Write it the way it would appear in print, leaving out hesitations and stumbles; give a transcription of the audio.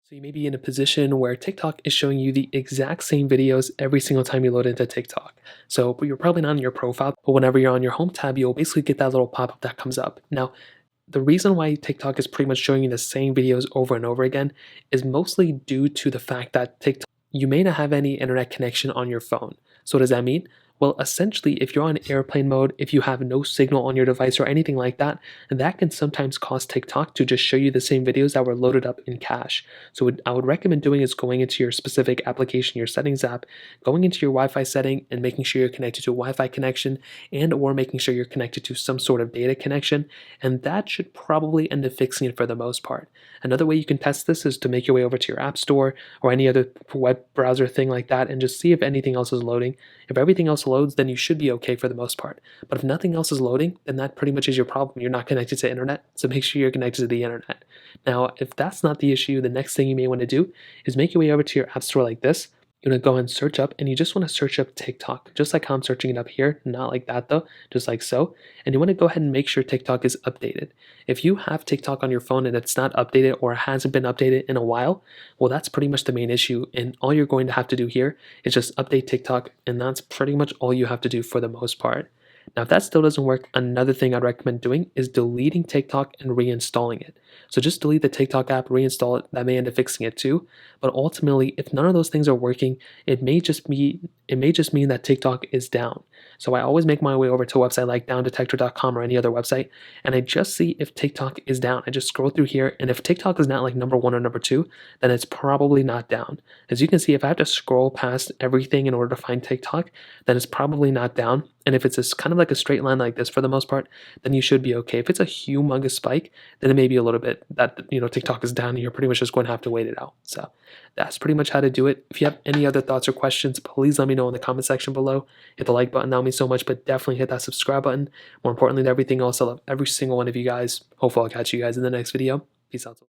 So you may be in a position where TikTok is showing you the exact same videos every single time you load into TikTok. So you're probably not on your profile, but whenever you're on your home tab, you'll basically get that little pop-up that comes up. Now, the reason why TikTok is pretty much showing you the same videos over and over again is mostly due to the fact that TikTok, you may not have any internet connection on your phone. So what does that mean? Well, essentially, if you're on airplane mode, if you have no signal on your device or anything like that, that can sometimes cause TikTok to just show you the same videos that were loaded up in cache. So what I would recommend doing is going into your specific application, your settings app, going into your Wi-Fi setting and making sure you're connected to a Wi-Fi connection and or making sure you're connected to some sort of data connection. And that should probably end up fixing it for the most part. Another way you can test this is to make your way over to your app store or any other web browser thing like that and just see if anything else is loading. If everything else loads, then you should be okay for the most part. But if nothing else is loading, then that pretty much is your problem. You're not connected to internet, so make sure you're connected to the internet. Now, if that's not the issue, the next thing you may want to do is make your way over to your app store like this. You want to go and search up, and you just want to search up TikTok, just like how I'm searching it up here, not like that though, just like so. And you want to go ahead and make sure TikTok is updated. If you have TikTok on your phone and it's not updated or hasn't been updated in a while, well, that's pretty much the main issue. And all you're going to have to do here is just update TikTok, and that's pretty much all you have to do for the most part. Now, if that still doesn't work, another thing I'd recommend doing is deleting TikTok and reinstalling it. So just delete the TikTok app, reinstall it. That may end up fixing it too. But ultimately, if none of those things are working, it may just mean that TikTok is down. So I always make my way over to a website like downdetector.com or any other website, and I just see if TikTok is down. I just scroll through here, and if TikTok is not like number one or number two, then it's probably not down. As you can see, if I have to scroll past everything in order to find TikTok, then it's probably not down. And if it's kind of like a straight line like this for the most part, then you should be okay. If it's a humongous spike, then it may be a little bit that, TikTok is down and you're pretty much just going to have to wait it out. So that's pretty much how to do it. If you have any other thoughts or questions, please let me know in the comment section below. Hit the like button, that would mean so much, but definitely hit that subscribe button. More importantly than everything else, I love every single one of you guys. Hopefully I'll catch you guys in the next video. Peace out.